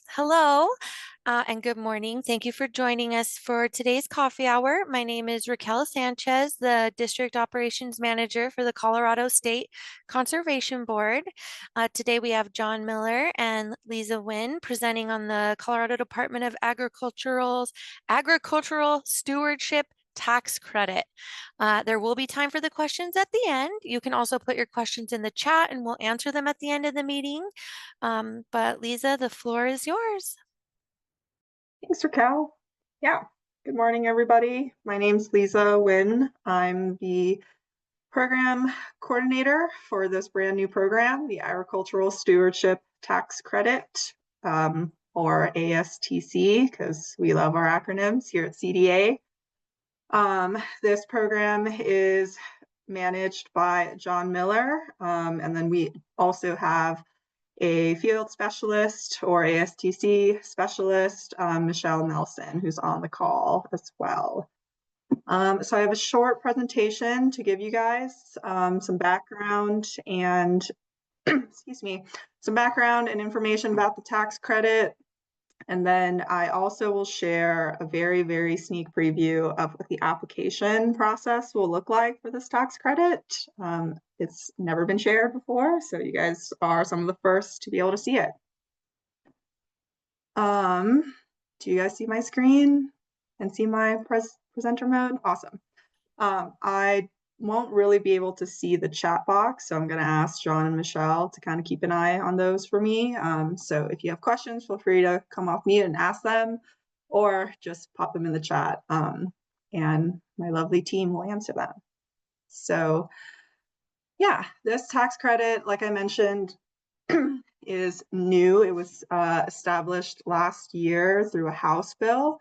Hello, and good morning. Thank you for joining us for today's coffee hour. My name is Raquel Sanchez, the District Operations Manager for the Colorado State Conservation Board. Today we have John Miller and Liza Nguyen presenting on the Colorado Department of Agricultural Stewardship Tax Credit. There will be time for the questions at the end. You can also put your questions in the chat and we'll answer them at the end of the meeting. But Liza, the floor is yours. Thanks, Raquel. Yeah, good morning, everybody. My name's Liza Nguyen. I'm the program coordinator for this brand new program, the Agricultural Stewardship Tax Credit, or ASTC, because we love our acronyms here at CDA. This program is managed by John Miller, and then we also have a field specialist or ASTC specialist, Michelle Nelson, who's on the call as well. So I have a short presentation to give you guys some background and excuse me, some background and information about the tax credit. And then I also will share a very, very sneak preview of what the application process will look like for this tax credit. It's never been shared before, so you guys are some of the first to be able to see it. Do you guys see my screen and see my presenter mode? Awesome. I won't really be able to see the chat box, so I'm going to ask John and Michelle to kind of keep an eye on those for me. So if you have questions, feel free to come off mute and ask them, or just pop them in the chat, and my lovely team will answer them. So yeah, this tax credit, like I mentioned, is new. It was established last year through a House bill.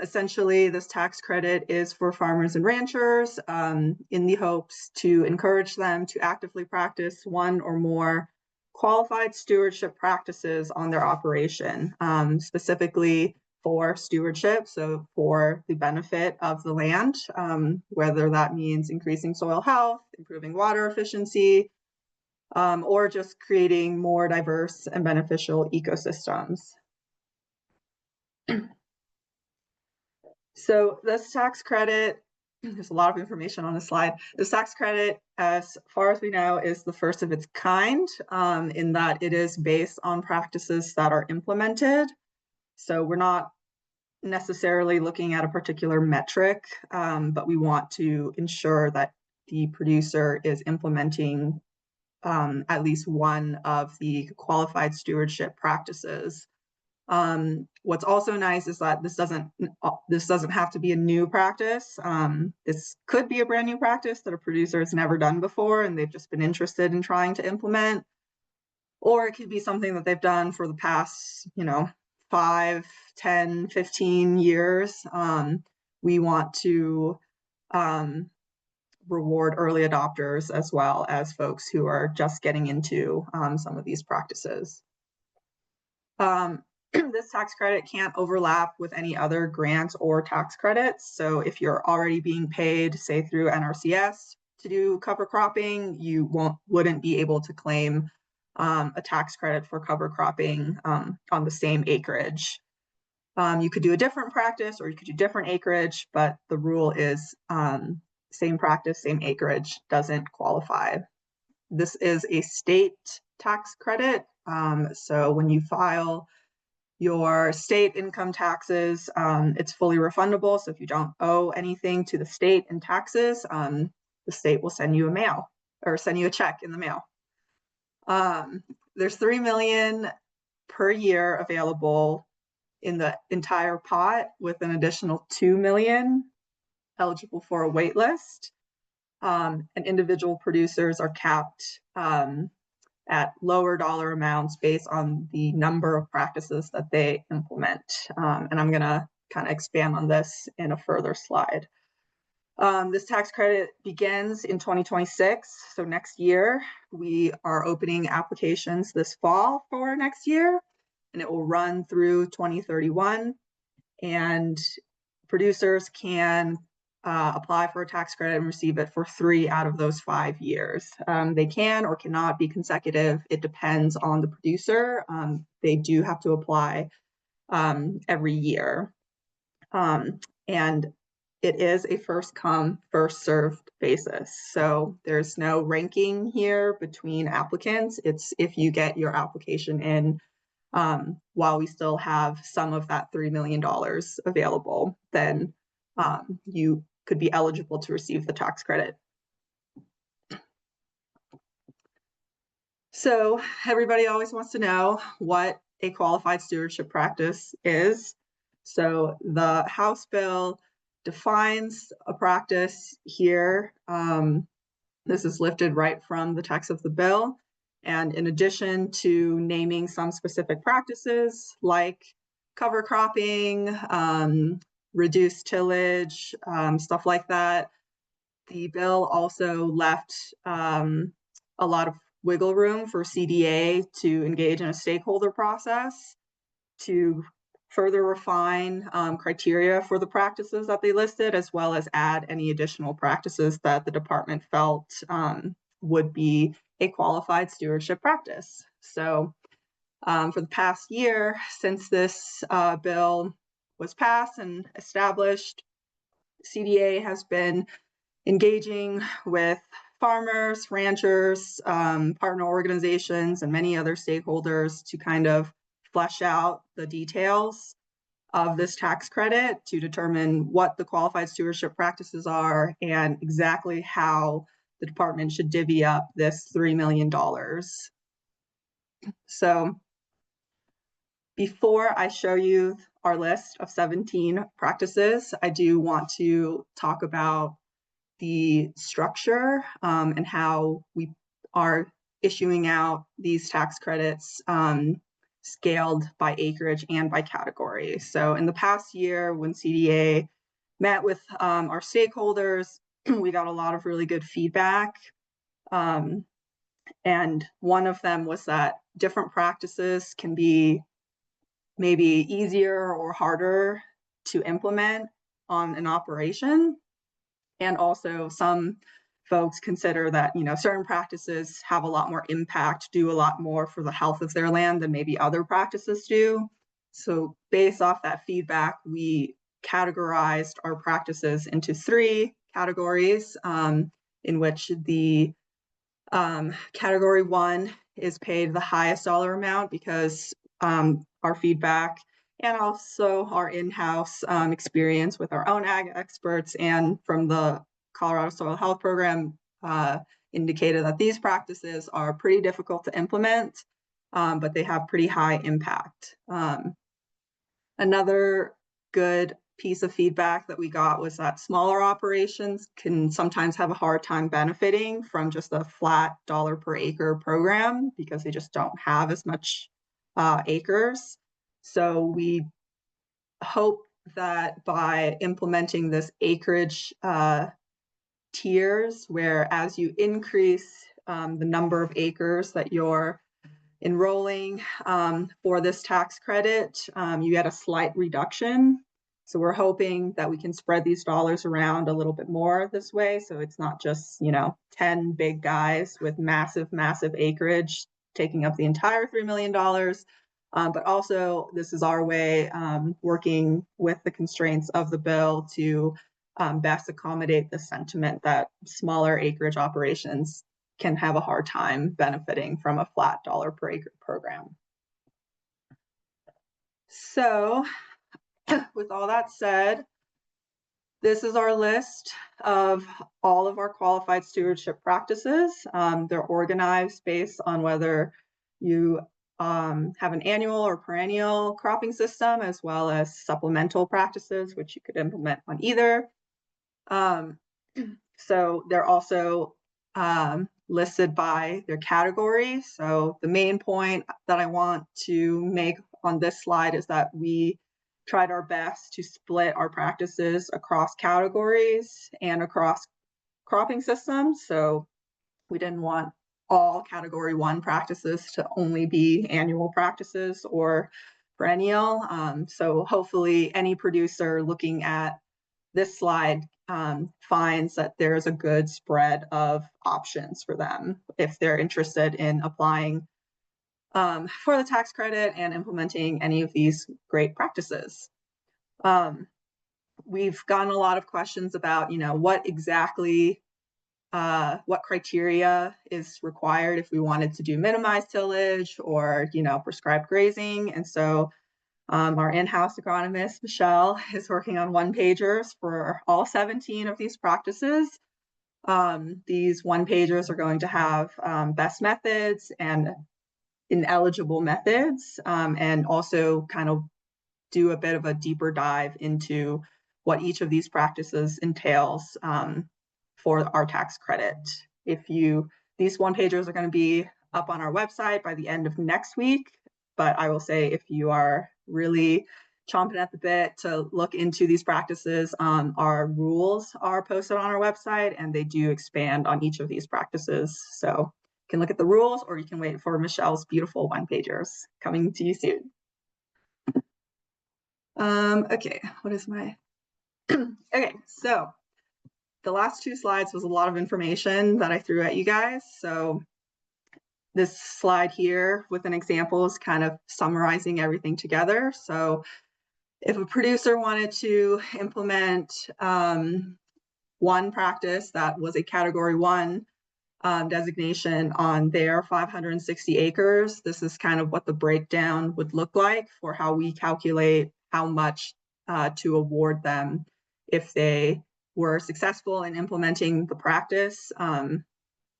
Essentially, this tax credit is for farmers and ranchers in the hopes to encourage them to actively practice one or more qualified stewardship practices on their operation, specifically for stewardship, so for the benefit of the land, whether that means increasing soil health, improving water efficiency, or just creating more diverse and beneficial ecosystems. So this tax credit, there's a lot of information on this slide. This tax credit, as far as we know, is the first of its kind in that it is based on practices that are implemented. So we're not necessarily looking at a particular metric, but we want to ensure that the producer is implementing at least one of the qualified stewardship practices. What's also nice is that this doesn't have to be a new practice. This could be a brand new practice that a producer has never done before and they've just been interested in trying to implement, or it could be something that they've done for the past 5, 10, 15 years. We want to reward early adopters as well as folks who are just getting into some of these practices. This tax credit can't overlap with any other grants or tax credits. So if you're already being paid, say through NRCS to do cover cropping, you wouldn't be able to claim a tax credit for cover cropping on the same acreage. You could do a different practice or you could do different acreage, but the rule is same practice, same acreage doesn't qualify. This is a state tax credit. So when you file your state income taxes, it's fully refundable. So if you don't owe anything to the state in taxes, the state will send you a check in the mail. There's $3 million per year available in the entire pot, with an additional $2 million eligible for a wait list. And individual producers are capped at lower dollar amounts based on the number of practices that they implement. And I'm gonna kind of expand on this in a further slide. This tax credit begins in 2026, so next year. We are opening applications this fall for next year, and it will run through 2031. And producers can apply for a tax credit and receive it for 3 out of those 5 years. They can or cannot be consecutive. It depends on the producer. They do have to apply every year. And it is a first come, first served basis. So there's no ranking here between applicants. It's if you get your application in while we still have some of that $3 million available, then you could be eligible to receive the tax credit. So everybody always wants to know what a qualified stewardship practice is. So the House bill defines a practice here. This is lifted right from the text of the bill. And in addition to naming some specific practices like cover cropping, reduced tillage, stuff like that, the bill also left a lot of wiggle room for CDA to engage in a stakeholder process to further refine criteria for the practices that they listed, as well as add any additional practices that the department felt would be a qualified stewardship practice. So for the past year, since this bill was passed and established, CDA has been engaging with farmers, ranchers, partner organizations, and many other stakeholders to kind of flesh out the details of this tax credit to determine what the qualified stewardship practices are and exactly how the department should divvy up this $3 million. So before I show you our list of 17 practices, I do want to talk about the structure and how we are issuing out these tax credits scaled by acreage and by category. So in the past year, when CDA met with our stakeholders, we got a lot of really good feedback. And one of them was that different practices can be maybe easier or harder to implement on an operation. And also some folks consider that, certain practices have a lot more impact, do a lot more for the health of their land than maybe other practices do. So based off that feedback, we categorized our practices into 3 categories, in which the category 1 is paid the highest dollar amount because our feedback and also our in-house experience with our own ag experts and from the Colorado Soil Health Program indicated that these practices are pretty difficult to implement, but they have pretty high impact. Another good piece of feedback that we got was that smaller operations can sometimes have a hard time benefiting from just a flat dollar per acre program because they just don't have as much acres. So we hope that by implementing this acreage tiers, where as you increase the number of acres that you're enrolling for this tax credit, you get a slight reduction. So we're hoping that we can spread these dollars around a little bit more this way. So it's not just, 10 big guys with massive, massive acreage taking up the entire $3 million. But also this is our way working with the constraints of the bill to best accommodate the sentiment that smaller acreage operations can have a hard time benefiting from a flat dollar per acre program. So with all that said, this is our list of all of our qualified stewardship practices. They're organized based on whether you have an annual or perennial cropping system, as well as supplemental practices, which you could implement on either. So they're also listed by their category. So the main point that I want to make on this slide is that we tried our best to split our practices across categories and across cropping systems. So we didn't want all category 1 practices to only be annual practices or perennial. So hopefully any producer looking at this slide finds that there's a good spread of options for them if they're interested in applying for the tax credit and implementing any of these great practices. We've gotten a lot of questions about, what exactly, what criteria is required if we wanted to do minimized tillage or, prescribed grazing. And so our in-house agronomist, Michelle, is working on one-pagers for all 17 of these practices. These one-pagers are going to have best methods and ineligible methods, and also kind of do a bit of a deeper dive into what each of these practices entails for our tax credit. These one-pagers are going to be up on our website by the end of next week, but I will say if you are really chomping at the bit to look into these practices, our rules are posted on our website and they do expand on each of these practices. So you can look at the rules or you can wait for Michelle's beautiful one-pagers coming to you soon. Okay, what is my, okay, so the last two slides was a lot of information that I threw at you guys. So this slide here with an example is kind of summarizing everything together. So if a producer wanted to implement one practice that was a category 1 designation on their 560 acres, this is kind of what the breakdown would look like for how we calculate how much to award them if they were successful in implementing the practice.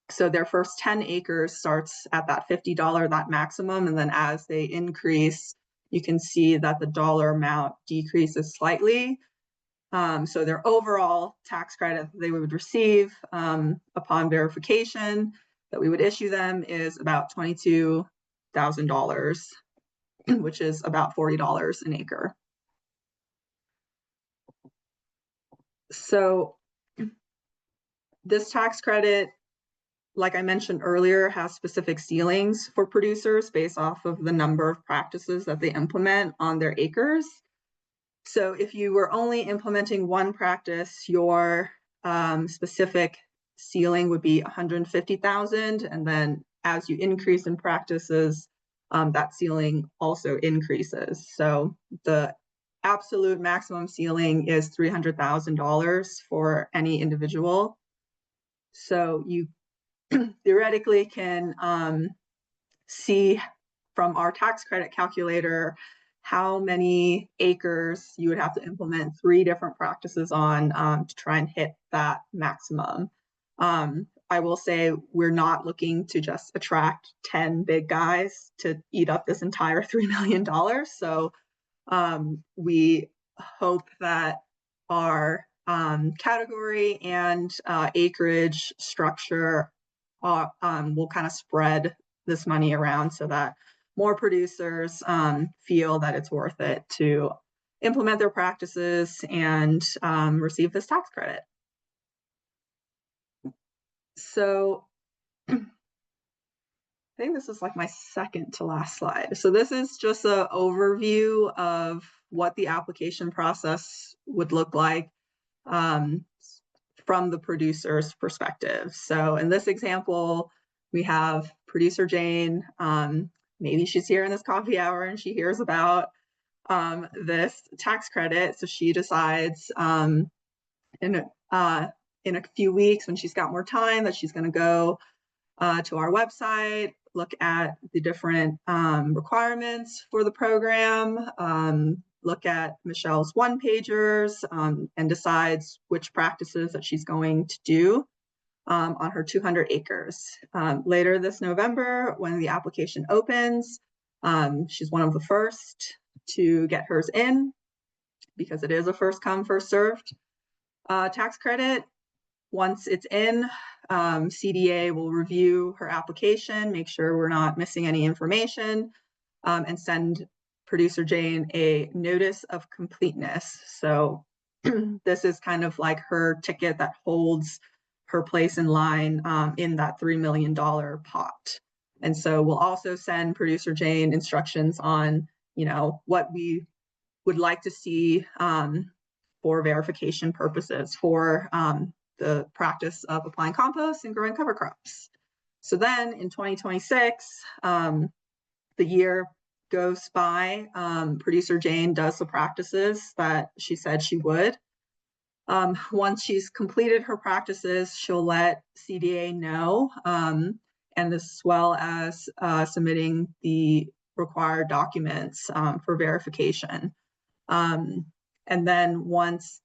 So their first 10 acres starts at that $50, that maximum, and then as they increase, you can see that the dollar amount decreases slightly. So their overall tax credit they would receive upon verification that we would issue them is about $22,000, which is about $40 an acre. So this tax credit, like I mentioned earlier, has specific ceilings for producers based off of the number of practices that they implement on their acres. So if you were only implementing one practice, your specific ceiling would be 150,000, and then as you increase in practices, that ceiling also increases. So the absolute maximum ceiling is $300,000 for any individual. So you theoretically can see from our tax credit calculator how many acres you would have to implement 3 different practices on to try and hit that maximum. I will say we're not looking to just attract 10 big guys to eat up this entire $3 million. So we hope that our category and acreage structure will kind of spread this money around so that more producers feel that it's worth it to implement their practices and receive this tax credit. So I think this is like my second to last slide. So this is just an overview of what the application process would look like from the producer's perspective. So in this example, we have producer Jane. Maybe she's here in this coffee hour and she hears about this tax credit. So she decides in a few weeks when she's got more time that she's going to go to our website, look at the different requirements for the program, look at Michelle's one-pagers, and decides which practices that she's going to do on her 200 acres. Later this November, when the application opens, she's one of the first to get hers in because it is a first come, first served tax credit. Once it's in, CDA will review her application, make sure we're not missing any information, and send producer Jane a notice of completeness. So this is kind of like her ticket that holds her place in line in that $3 million pot. And so we'll also send producer Jane instructions on, what we would like to see for verification purposes for the practice of applying compost and growing cover crops. So then in 2026, the year goes by, producer Jane does the practices that she said she would. Once she's completed her practices, she'll let CDA know, and as well as submitting the required documents for verification. And then once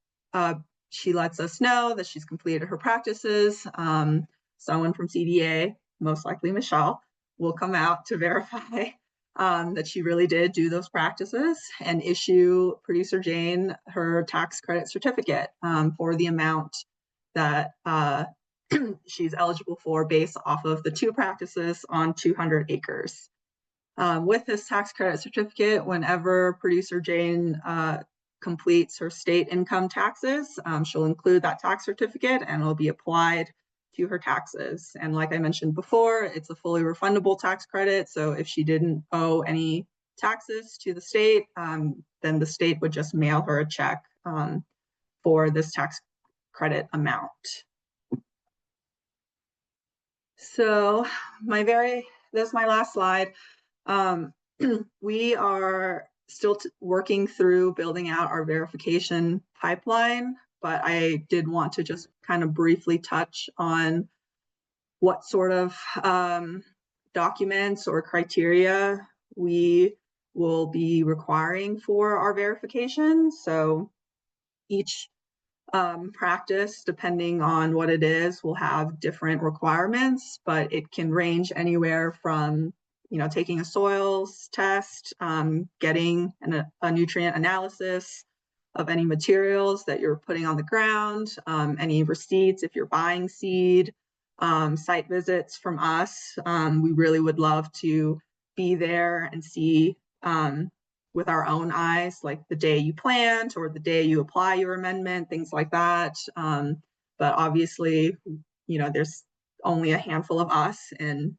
she lets us know that she's completed her practices, someone from CDA, most likely Michelle, will come out to verify that she really did do those practices and issue producer Jane her tax credit certificate for the amount that she's eligible for based off of the 2 practices on 200 acres. With this tax credit certificate, whenever producer Jane completes her state income taxes, she'll include that tax certificate and it'll be applied to her taxes. And like I mentioned before, it's a fully refundable tax credit. So if she didn't owe any taxes to the state, then the state would just mail her a check for this tax credit amount. So this is my last slide. We are still working through building out our verification pipeline, but I did want to just kind of briefly touch on what sort of documents or criteria we will be requiring for our verification. So each practice, depending on what it is, will have different requirements, but it can range anywhere from taking a soils test, getting a nutrient analysis of any materials that you're putting on the ground, any receipts if you're buying seed, site visits from us. We really would love to be there and see with our own eyes, like the day you plant or the day you apply your amendment, things like that. But obviously, there's only a handful of us and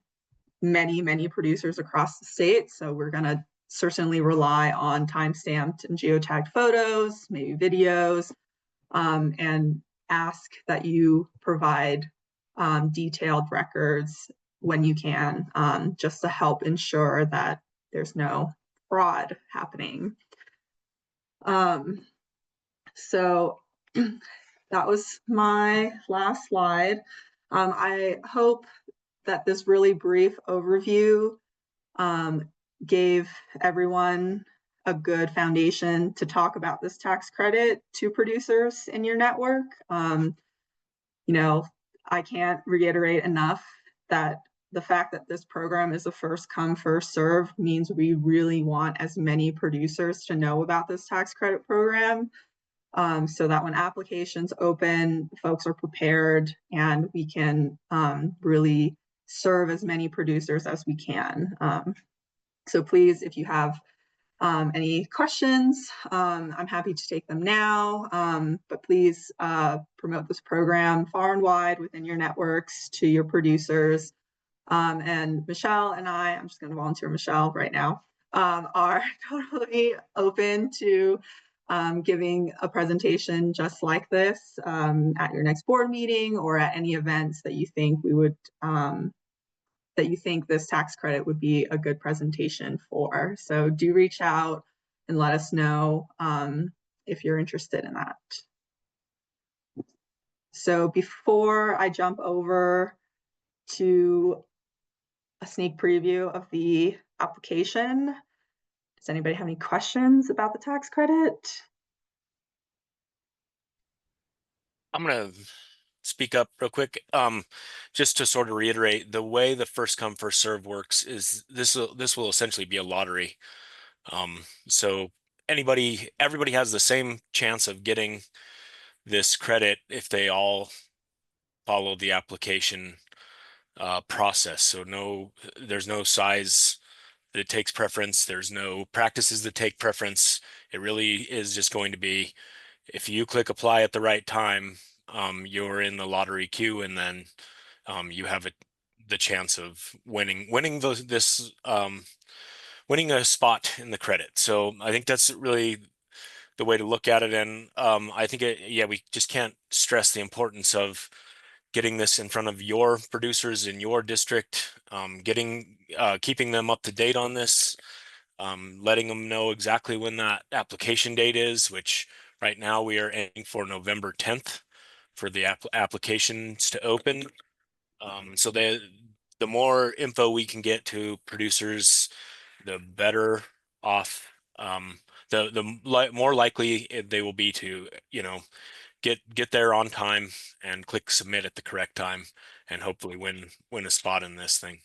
many producers across the state. So we're going to certainly rely on time-stamped and geotagged photos, maybe videos, and ask that you provide detailed records when you can, just to help ensure that there's no fraud happening. So that was my last slide. I hope that this really brief overview gave everyone a good foundation to talk about this tax credit to producers in your network. I can't reiterate enough that the fact that this program is a first come, first serve means we really want as many producers to know about this tax credit program, so that when applications open, folks are prepared and we can really serve as many producers as we can. So please, if you have any questions, I'm happy to take them now, but please promote this program far and wide within your networks to your producers. And Michelle and I'm just going to volunteer Michelle right now, are totally open to giving a presentation just like this at your next board meeting or at any events that you think this tax credit would be a good presentation for. So do reach out and let us know if you're interested in that. So before I jump over to a sneak preview of the application, does anybody have any questions about the tax credit? I'm going to speak up real quick. Just to sort of reiterate, the way the first come first serve works is this will essentially be a lottery. So everybody has the same chance of getting this credit if they all follow the application process. So there's no size that takes preference. There's no practices that take preference. It really is just going to be, if you click apply at the right time, you're in the lottery queue, and then you have the chance of winning winning a spot in the credit. So I think that's really the way to look at it. And I think yeah, we just can't stress the importance of getting this in front of your producers in your district, keeping them up to date on this, letting them know exactly when that application date is, which right now we are aiming for November 10th for the applications to open. So the more info we can get to producers, the better off, the more likely they will be to, get there on time and click submit at the correct time and hopefully win a spot in this thing.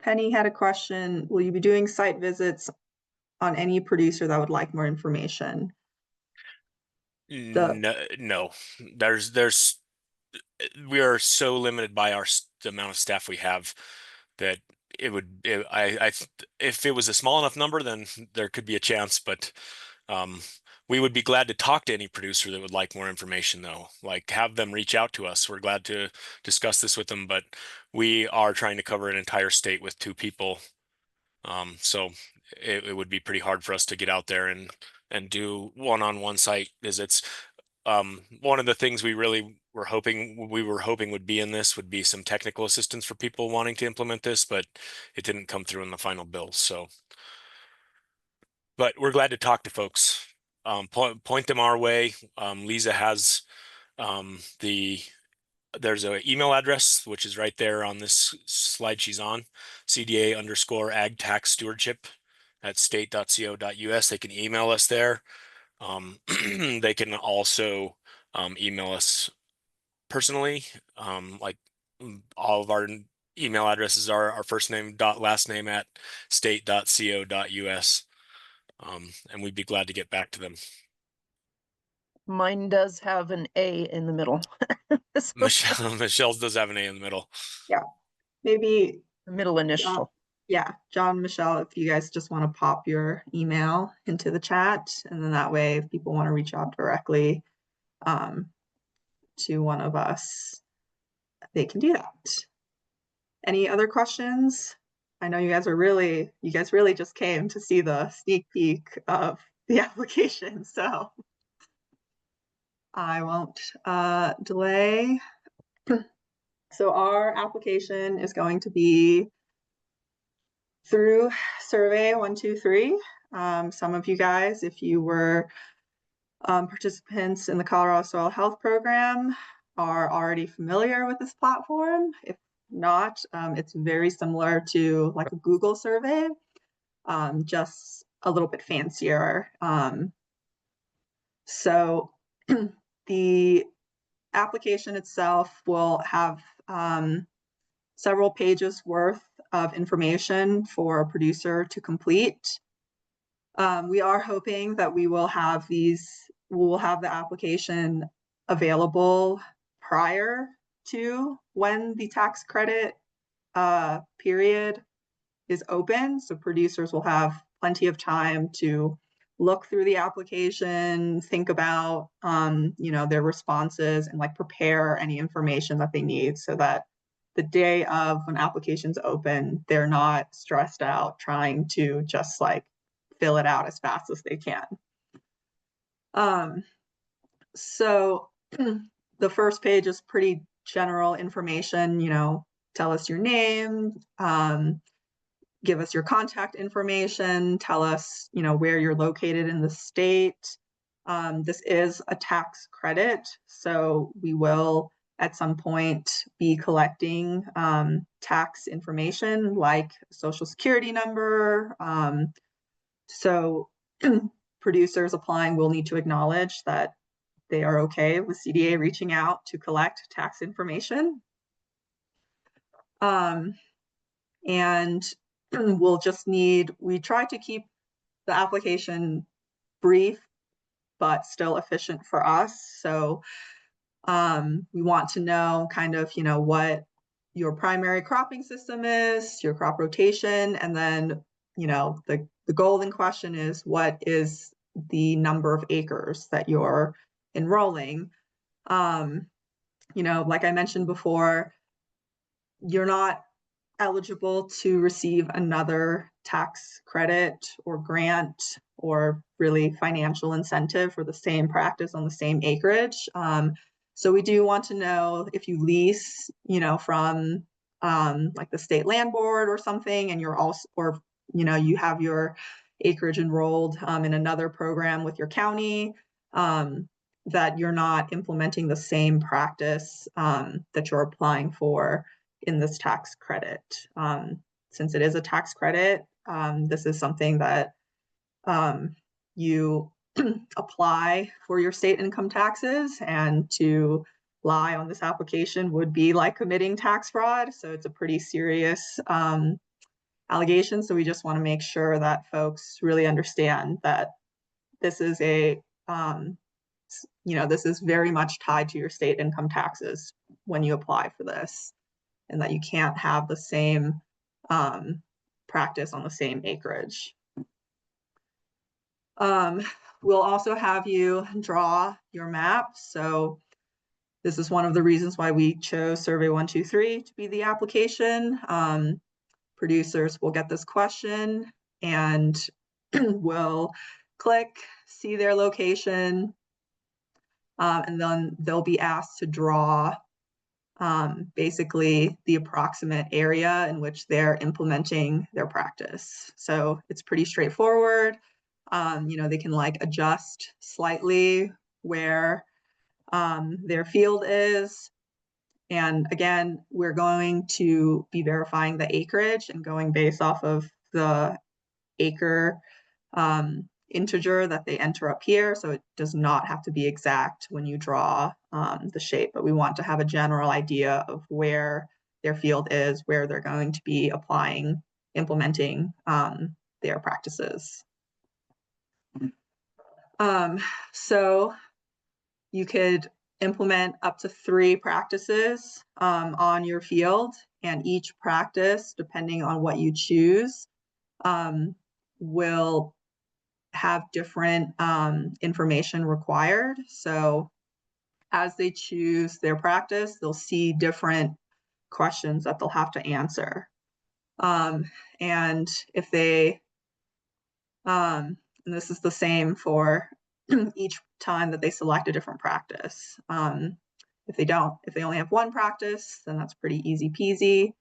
Penny had a question. Will you be doing site visits on any producer that would like more information? No, there's we are so limited by the amount of staff we have that if it was a small enough number, then there could be a chance, but we would be glad to talk to any producer that would like more information, though. Like, have them reach out to us. We're glad to discuss this with them, but we are trying to cover an entire state with 2 people. So it would be pretty hard for us to get out there and do one-on-one site visits. One of the things we were hoping would be in this would be some technical assistance for people wanting to implement this, but it didn't come through in the final bill. So, but we're glad to talk to folks. Point them our way. Liza has there's an email address, which is right there on this slide she's on, CDA_ag tax stewardship at state.co.us. They can email us there. They can also email us personally. Like, all of our email addresses are our first name dot last name at state.co.us. And we'd be glad to get back to them. Mine does have an A in the middle. So Michelle's does have an A in the middle. Yeah, maybe the middle initial. yeah, John, Michelle, if you guys just want to pop your email into the chat, and then that way, if people want to reach out directly to one of us, they can do that. Any other questions? I know you guys really just came to see the sneak peek of the application, so I won't delay. So our application is going to be through survey 123. Some of you guys, if you were participants in the Colorado Soil Health Program, are already familiar with this platform. If not, it's very similar to like a Google survey, just a little bit fancier. So the application itself will have several pages worth of information for a producer to complete. We are hoping that we will have the application available prior to when the tax credit period is open. So producers will have plenty of time to look through the application, think about their responses, and like prepare any information that they need so that the day of when applications open, they're not stressed out trying to just like fill it out as fast as they can. So the first page is pretty general information, tell us your name, give us your contact information, tell us, where you're located in the state. This is a tax credit, so we will at some point be collecting tax information like social security number. So producers applying will need to acknowledge that they are okay with CDA reaching out to collect tax information. And we'll just we try to keep the application brief, but still efficient for us. So we want to know kind of, what your primary cropping system is, your crop rotation, and then, the golden question is, what is the number of acres that you're enrolling? Like I mentioned before, you're not eligible to receive another tax credit or grant or really financial incentive for the same practice on the same acreage. So we do want to know if you lease, from like the state land board or something, and you're also, or you have your acreage enrolled in another program with your county, that you're not implementing the same practice that you're applying for in this tax credit. Since it is a tax credit, this is something that you apply for your state income taxes, and to lie on this application would be like committing tax fraud. So it's a pretty serious allegation. So we just want to make sure that folks really understand that this is this is very much tied to your state income taxes when you apply for this, and that you can't have the same practice on the same acreage. We'll also have you draw your map. So this is one of the reasons why we chose Survey 123 to be the application. Producers will get this question and will click, see their location, and then they'll be asked to draw basically the approximate area in which they're implementing their practice. So it's pretty straightforward. They can like adjust slightly where their field is. And again, we're going to be verifying the acreage and going based off of the acre integer that they enter up here. So it does not have to be exact when you draw the shape, but we want to have a general idea of where their field is, where they're going to be implementing their practices. So you could implement up to 3 practices on your field, and each practice, depending on what you choose, will have different information required. So as they choose their practice, they'll see different questions that they'll have to answer. And if they, and this is the same for each time that they select a different practice. If they only have one practice, then that's pretty easy peasy.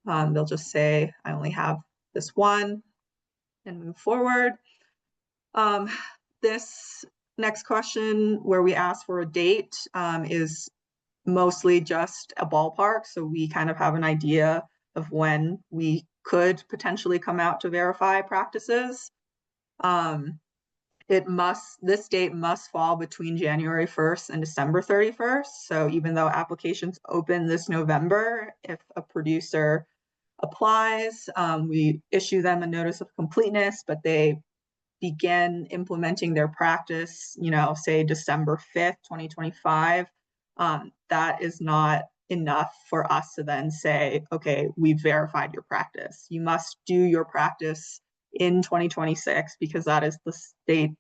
They'll just say, I only have this one, and move forward. This next question, where we ask for a date, is mostly just a ballpark. So we kind of have an idea of when we could potentially come out to verify practices. This date must fall between January 1st and December 31st. So even though applications open this November, if a producer applies, we issue them a notice of completeness, but they begin implementing their practice, say December 5th, 2025, that is not enough for us to then say, okay, we've verified your practice. You must do your practice in 2026, because that is the state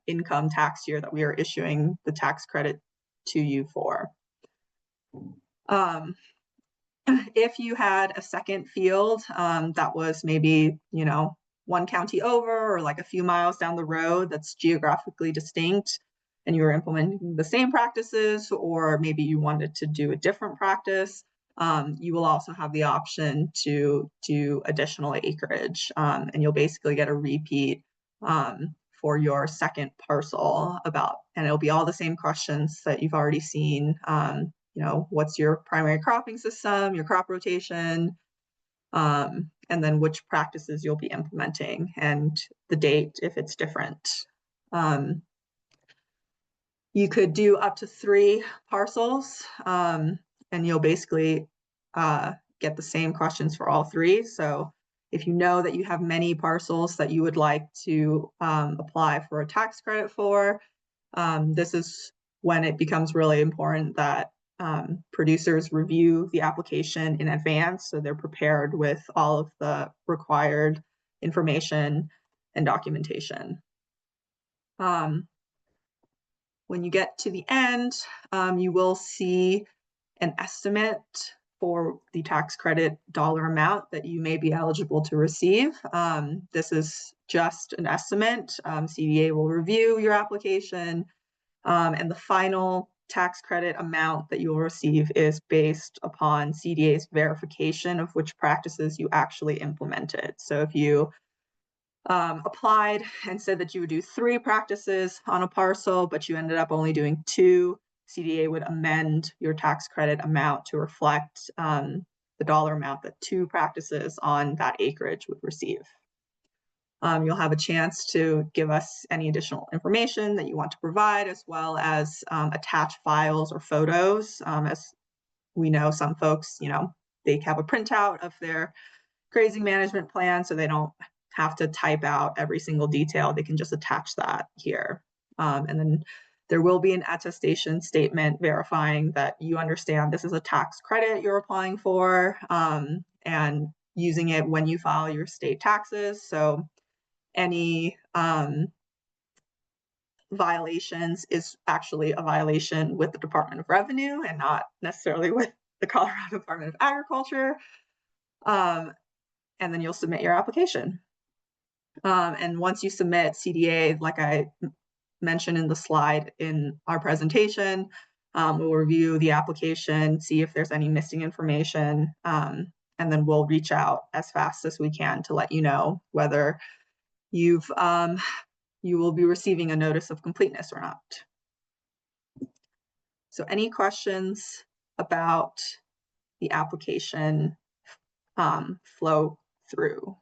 income tax year that we are issuing the tax credit to you for. If you had a second field that was maybe, one county over, or like a few miles down the road, that's geographically distinct, and you were implementing the same practices, or maybe you wanted to do a different practice, you will also have the option to do additional acreage, and you'll basically get a repeat for your second parcel and it'll be all the same questions that you've already seen. What's your primary cropping system, your crop rotation, and then which practices you'll be implementing, and the date if it's different. You could do up to 3 parcels, and you'll basically get the same questions for all 3. So if you know that you have many parcels that you would like to apply for a tax credit for, this is when it becomes really important that producers review the application in advance, so they're prepared with all of the required information and documentation. When you get to the end, you will see an estimate for the tax credit dollar amount that you may be eligible to receive. This is just an estimate. CDA will review your application, and the final tax credit amount that you will receive is based upon CDA's verification of which practices you actually implemented. So if you applied and said that you would do 3 practices on a parcel, but you ended up only doing 2, CDA would amend your tax credit amount to reflect the dollar amount that 2 practices on that acreage would receive. You'll have a chance to give us any additional information that you want to provide, as well as attach files or photos. As we know, some folks, they have a printout of their grazing management plan, so they don't have to type out every single detail. They can just attach that here. And then there will be an attestation statement verifying that you understand this is a tax credit you're applying for, and using it when you file your state taxes. So any violations is actually a violation with the Department of Revenue and not necessarily with the Colorado Department of Agriculture. And then you'll submit your application. And once you submit, CDA, like I mentioned in the slide in our presentation, we'll review the application, see if there's any missing information, and then we'll reach out as fast as we can to let you know whether you will be receiving a notice of completeness or not. So any questions about the application flow through?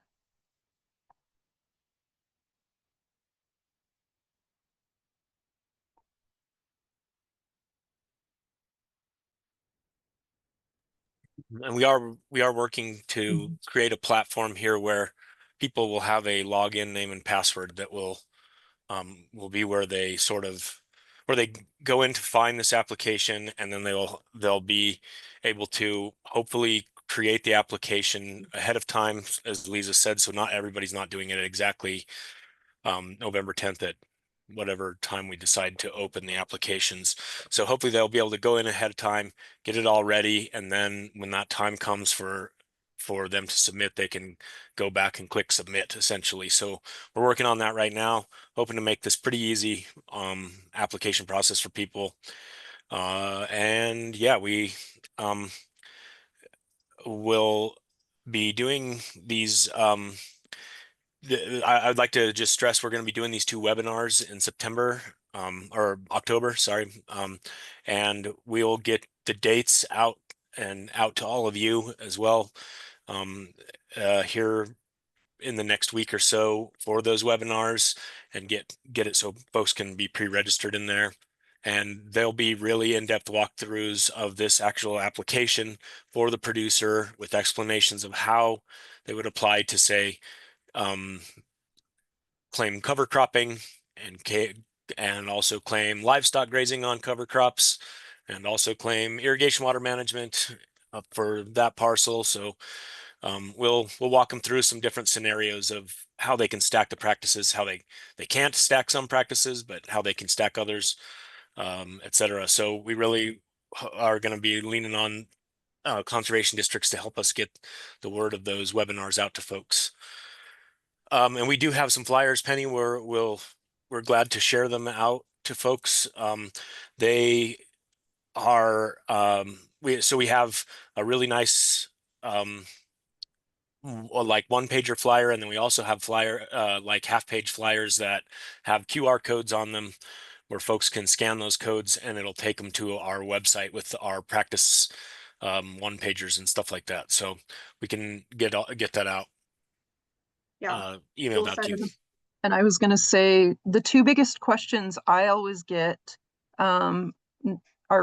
And we are working to create a platform here where people will have a login name and password that will be where they go in to find this application, and then they'll be able to hopefully create the application ahead of time, as Liza said, so not everybody's not doing it at exactly November 10th at whatever time we decide to open the applications. So hopefully they'll be able to go in ahead of time, get it all ready, and then when that time comes for them to submit, they can go back and click submit, essentially. So we're working on that right now, hoping to make this pretty easy application process for people. And yeah, we will be doing these I'd like to just stress we're going to be doing these 2 webinars in September or October, sorry. And we'll get the dates out to all of you as well here in the next week or so for those webinars, and get it so folks can be pre-registered in there. And there'll be really in-depth walkthroughs of this actual application for the producer with explanations of how they would apply to, say, claim cover cropping and also claim livestock grazing on cover crops, and also claim irrigation water management for that parcel. So we'll walk them through some different scenarios of how they can stack the practices, how they can't stack some practices, but how they can stack others, etc. So we really are going to be leaning on conservation districts to help us get the word of those webinars out to folks. And we do have some flyers, Penny. We're glad to share them out to folks. They are we have a really nice like 1-pager flyer, and then we also have like half-page flyers that have QR codes on them, where folks can scan those codes and it'll take them to our website with our practice 1-pagers and stuff like that. So we can get that out. Yeah, Emailed out to you. And I was going to say the 2 biggest questions I always get are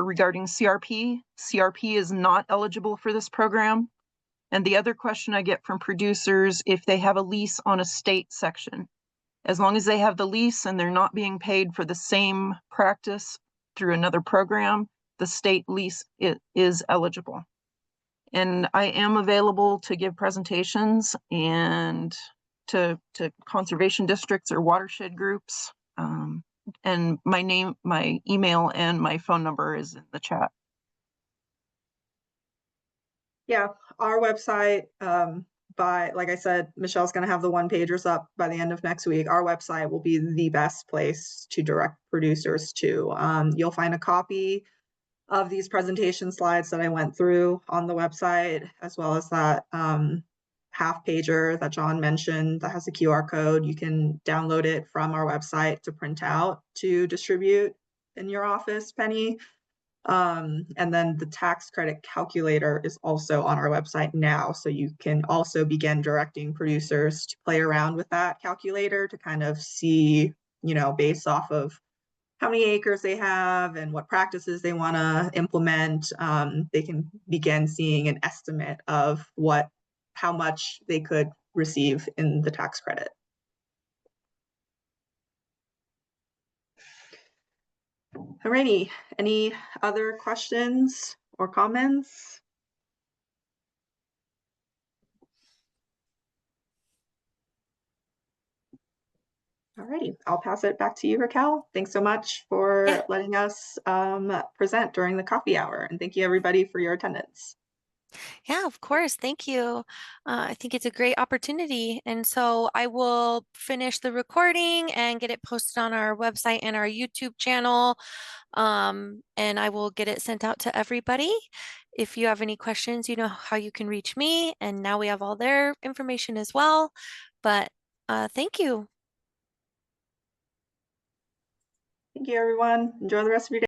regarding CRP. CRP is not eligible for this program. And the other question I get from producers, if they have a lease on a state section. As long as they have the lease and they're not being paid for the same practice through another program, the state lease is eligible. And I am available to give presentations and to conservation districts or watershed groups. And my email and my phone number is in the chat. Yeah, our website, like I said, Michelle's going to have the one pagers up by the end of next week. Our website will be the best place to direct producers to. You'll find a copy of these presentation slides that I went through on the website, as well as that half pager that John mentioned that has a QR code. You can download it from our website to print out to distribute in your office, Penny. And then the tax credit calculator is also on our website now. So you can also begin directing producers to play around with that calculator to kind of see, based off of how many acres they have and what practices they want to implement. They can begin seeing an estimate of how much they could receive in the tax credit. Alrighty, any other questions or comments? Alrighty, I'll pass it back to you, Raquel. Thanks so much for letting us present during the coffee hour, and thank you everybody for your attendance. Yeah, of course. Thank you. I think it's a great opportunity. And so I will finish the recording and get it posted on our website and our YouTube channel. And I will get it sent out to everybody. If you have any questions, you know how you can reach me. And now we have all their information as well. But thank you. Thank you, everyone. Enjoy the rest of your day.